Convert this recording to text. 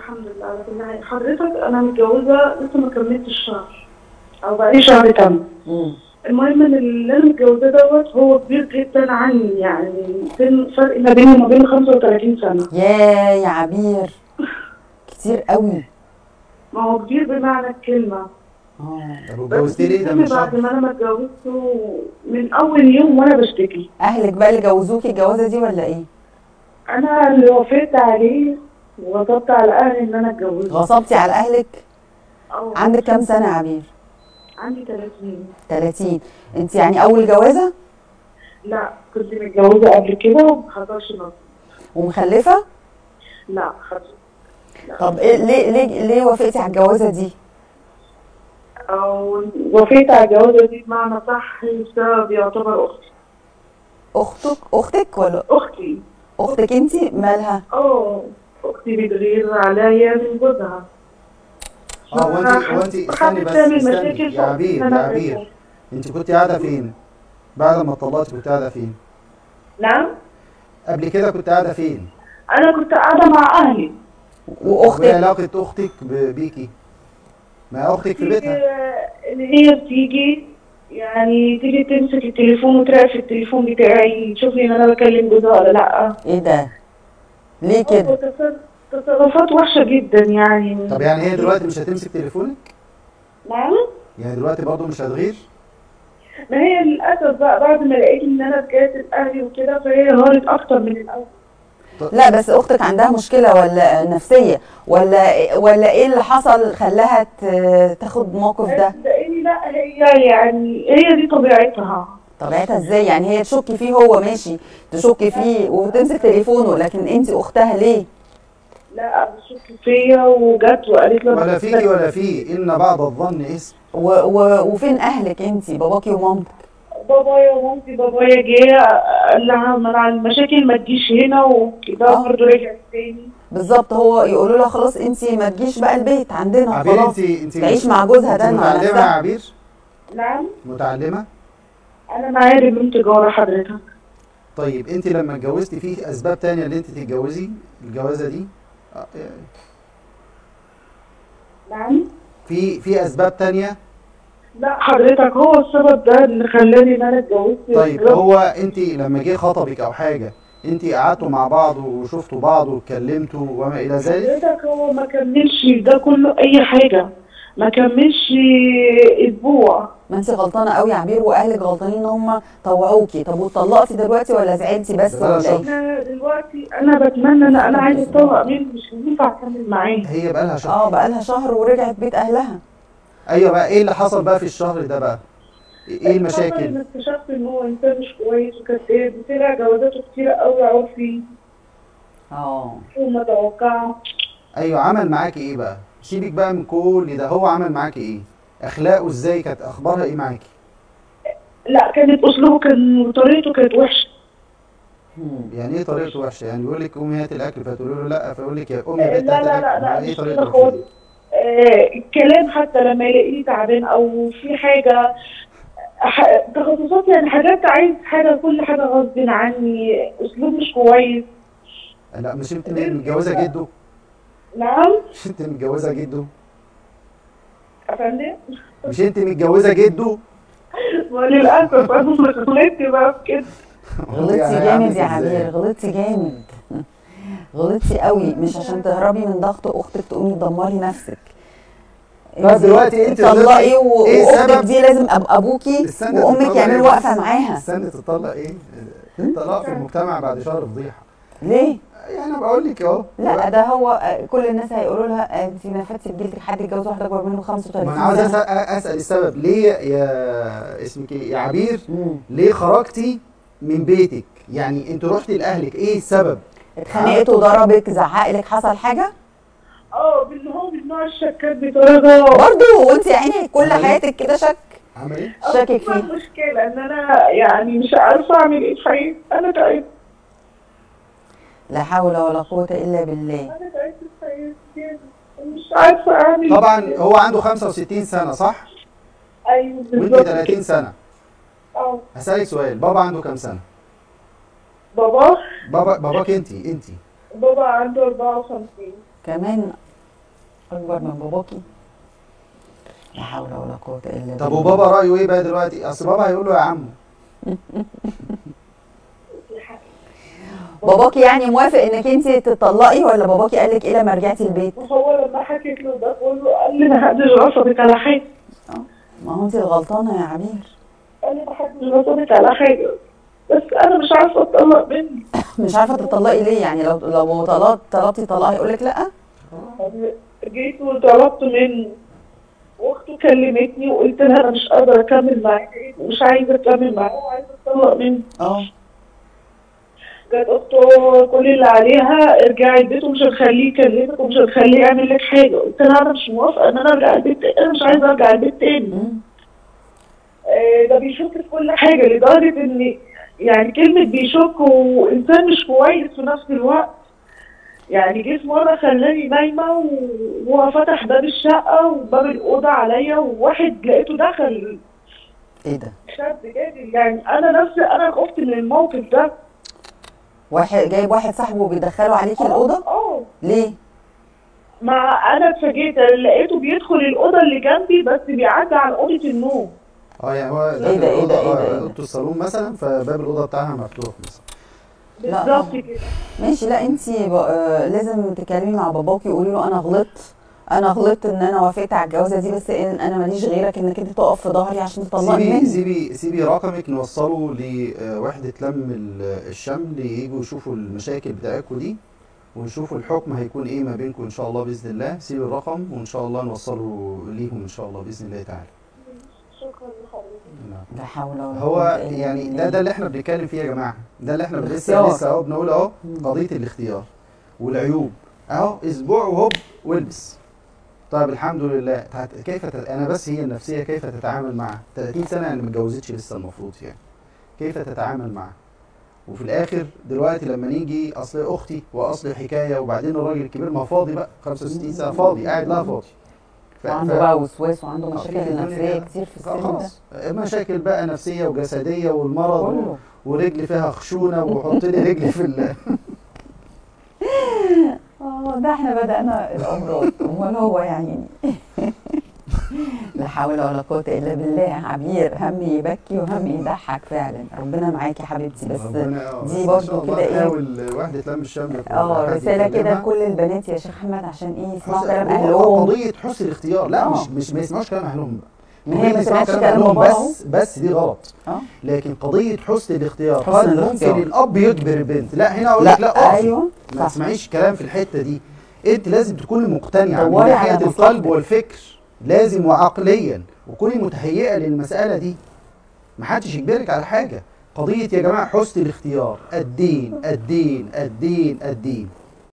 الحمد لله على كل حال. حضرتك انا متجوزه لسه ما كملتش شهر او بقالي شهر كامل. المهم ان اللي انا متجوزاه دوت هو كبير جدا عني، يعني فرق ما بيني وما بينه 35 سنه. يا عبير كتير قوي. ما هو كبير بمعنى الكلمه. طب اتجوزتيه ليه ده من شهر؟ بعد ما انا ما اتجوزته من اول يوم وانا بشتكي. اهلك بقى اللي جوزوكي الجوازه دي ولا ايه؟ انا اللي وافقت عليه وغصبت على اهلي ان انا اتجوزه. غصبتي على اهلك؟ عندك كام سنه يا عبير؟ عندي 30. 30. انت يعني اول جوازه؟ لا كنت متجوزه قبل كده وما حصلش نصيب. ومخلفه؟ لا حصل. طب إيه ليه وافقتي على الجوازه دي؟ او وافقت على الجوازه دي بمعنى صح بسبب يعتبر اختي. اختك ولا اختي؟ اختك انت مالها؟ اختي بتغير عليا من جوزها. وانت استني بس استني يا عبير انت كنت قاعده فين؟ بعد ما اتطلقتي كنت قاعده فين؟ نعم؟ قبل كده كنت قاعده فين؟ انا كنت قاعده مع اهلي. واختك؟ وايه علاقه اختك بيكي؟ ما اختك في بيتها. ان هي بتيجي يعني تيجي تمسك التليفون وتراقب في التليفون بتاعي تشوف لي ان انا بكلم جوزها ولا لا. ايه ده؟ ليه كده؟ تصرفات وحشه جدا يعني. طب يعني هي دلوقتي مش هتمسك تليفونك؟ نعم؟ يعني دلوقتي برضه مش هتغير؟ ما هي للاسف بقى بعد ما لقيت ان انا بجازف اهلي وكده فهي هارت اكتر من الاول. لا بس اختك عندها مشكله ولا نفسيه ولا ايه اللي حصل خلاها تاخد الموقف ده؟ صدقيني لا هي يعني هي دي طبيعتها. طبيعتها ازاي؟ يعني هي تشكي فيه هو ماشي تشكي فيه وتمسك تليفونه، لكن انت اختها ليه؟ لا بتشك فيا وجت وقالت لي ولا فيكي ولا فيه، ان بعض الظن اسم. وفين اهلك انت؟ باباكي ومامتك؟ بابايا ومامتي. بابايا جه قال لها منع المشاكل ما تجيش هنا وكده برضه رجعت تاني. بالظبط، هو يقولوا لها خلاص انت ما تجيش بقى البيت عندنا عبير. خلاص انت تعيش مع جوزها ده مع نفسها. متعلمه يا عبير؟ نعم متعلمه؟ انا معايا دبلوم تجاره حضرتك. طيب انت لما اتجوزتي في اسباب تانية اللي انت تتجوزي الجوازه دي؟ نعم؟ في اسباب تانية؟ لا حضرتك هو السبب ده اللي خلاني ان انا اتجوزت. طيب هو انت لما جه خطبك او حاجه انت قعدتوا مع بعض وشفتوا بعض واتكلمتوا وما الى ذلك؟ حضرتك هو ما كملش ده كله اي حاجه، ما كملش اسبوع. ما انت غلطانه قوي يا عبير واهلك غلطانين ان هم طوعوكي. طب واتطلقتي دلوقتي ولا زعلتي بس ولا ايه؟ انا دلوقتي انا بتمنى انا عايزه اتطلق منه، مش هينفع اكمل معاه. هي بقالها شهر. بقالها شهر ورجعت بيت اهلها. ايوه بقى ايه اللي حصل بقى في الشهر ده بقى؟ ايه المشاكل؟ انا اكتشفت ان هو انسان مش كويس وكذاب وطلع جوازاته كتيره قوي عرفي. وما توقعه. ايوه عمل معاكي ايه بقى؟ سيبك بقى من كل ده، هو عمل معاكي ايه؟ اخلاقه ازاي؟ كانت اخبارها ايه معاكي؟ لا كانت اسلوبه طريقته كانت وحشه. يعني ايه طريقته وحشه؟ يعني بيقول لك قومي هاتي الاكل فتقولي له لا، فيقول لك يا قومي يا بنت هاتي الاكل. لا ايه مش طريقته كده خالص. الكلام حتى لما يلاقيني تعبان او في حاجه تخصصات يعني حاجات عايز حاجه كل حاجه غصب عني، اسلوب مش كويس. لا مش انت متجوزه جده؟ نعم؟ مش انت متجوزه جده؟ افندم؟ مش انت متجوزه جده؟ وللاسف انا غلطت بقى في كده. غلطتي جامد يا عبير، غلطتي جامد. غلطتي قوي، مش عشان تهربي من ضغط اختك تقومي تدمري نفسك. طب دلوقتي انت تطلقي واختك دي لازم ابوكي وامك يعملوا واقفه معاها. استني تطلق ايه؟ الطلاق في المجتمع بعد شهر فضيحه. ليه؟ يعني انا بقول لك اهو. لا ده هو كل الناس هيقولوا لها انت نفتي بجلدك، حد اتجوز واحده اكبر منه 35 سنه. ما انا عاوز اسال السبب ليه يا اسمك ايه يا عبير؟ ليه خرجتي من بيتك؟ يعني انت رحتي لاهلك، ايه السبب؟ اتخانقت وضربك زعق لك، حصل حاجه؟ باللي هو من نوع الشكات بطريقه برضه. وانت يعني كل حياتك كده شك؟ عمل ايه؟ شاكك فيه. المشكله ان انا يعني مش عارفه اعمل ايه في حياتي، انا تعبت. لا حول ولا قوه الا بالله. انا تعبت في حياتي مش عارفه اعمل. طبعا هو عنده 65 سنه صح؟ ايوه بالظبط. وانت 30 سنه. هسألك سؤال، بابا عنده كام سنه؟ باباك انت بابا عنده 54. كمان اكبر من باباكي؟ لا حول ولا قوه الا بالله. طب وبابا رايه ايه بقى دلوقتي؟ اصل بابا هيقول له يا عمو. باباكي يعني موافق انك انت تطلقي، ولا باباكي قال لك ايه لما رجعتي البيت؟ هو لما حكيت له ده كله قال لي ما حدش غصبك على حاجه. ما هو انت الغلطانه يا عبير. قال لي ما حدش غصبك على حاجه، بس انا مش عارفه اتطلق منه. مش عارفه تطلقي ليه؟ يعني لو طلبتي طلاق هيقول لك لا؟ جيت وطلبت منه، واخته كلمتني وقلت لها انا مش قادره اكمل معاك ومش عايزه اكمل معاك وعايزه اتطلق منه. جت اخته كل اللي عليها ارجعي البيت ومش هنخليه يكلمك ومش هنخليه يعمل لك حاجه. قلت لها انا مش موافقه ان انا ارجع البيت تاني، انا مش عايزه ارجع البيت تاني. ده بيشك في كل حاجه لدرجه ان يعني كلمه بيشك وانسان مش كويس في نفس الوقت. يعني جه في مره خلاني نايمه وهو فتح باب الشقه وباب الاوضه عليا وواحد لقيته دخل. ايه ده؟ شاب جاي يعني انا نفسي انا خفت من الموقف ده. جايب واحد صاحبه بيدخله عليكي الاوضه؟ ليه؟ مع انا اتفاجئت لقيته بيدخل الاوضه اللي جنبي بس بيعدي على اوضه النوم. يعني هو ايه ده ايه ده ايه ده؟ اوضه الصالون مثلا فباب الاوضه بتاعها مفتوح مثلا. بالظبط كده. ماشي. لا انت لازم تكلمي مع باباكي وقولي له انا غلطت ان انا وافقت على الجوازه دي، بس إن انا ماليش غيرك انك انت تقف في ظهري عشان تطلقني مني. سيبي رقمك نوصله لوحده لم الشمل ييجوا يشوفوا المشاكل بتاعتكم دي ونشوفوا الحكم هيكون ايه ما بينكم ان شاء الله باذن الله. سيبي الرقم وان شاء الله نوصله ليهم ان شاء الله باذن الله تعالى. شكرا لحضرتك. لا حول ولا قوه. هو يعني ده اللي احنا بنتكلم فيه يا جماعه، ده اللي احنا لسه اهو بنقول اهو قضيه الاختيار والعيوب اهو. اسبوع وهوب والبس. طيب الحمد لله. انا بس هي النفسيه كيف تتعامل معها؟ 30 سنه يعني ما اتجوزتش لسه المفروض يعني. كيف تتعامل معها؟ وفي الاخر دلوقتي لما نيجي اصل اختي واصل حكايه وبعدين الراجل الكبير ما هو فاضي بقى 65 سنه فاضي قاعد لها فاضي. وعنده بقى وسواس وعنده مشاكل نفسيه كتير في السن ده. مشاكل بقى نفسيه وجسديه والمرض ورجلي فيها خشونه وحط لي رجلي في ده احنا بدأنا الأمراض. امال هو يعني لا حول ولا قوة إلا بالله. عبير هم يبكي وهم يضحك فعلا. ربنا معاكي حبيبتي. بس دي برضه كده ايه، نحاول وحدة لم الشمل. رسالة كده لكل البنات يا شيخ أحمد عشان ايه يسمعوا كلام أهلهم. قضية حسن الاختيار. لا مش ما يسمعوش كلام أهلهم بقى. ما هي ما سمعتش كلام باباهم بس دي غلط. لكن قضية حسن الاختيار قد ممكن الأب يجبر البنت. لا هنا أقول لك لا أيوه ما تسمعيش كلام في الحتة دي. أنت لازم تكوني مقتنعة من ناحية القلب والفكر، لازم وعقليا، وكوني متهيئة للمسألة دي. محدش يجبرك على حاجة. قضية يا جماعة حسن الاختيار. الدين الدين الدين الدين.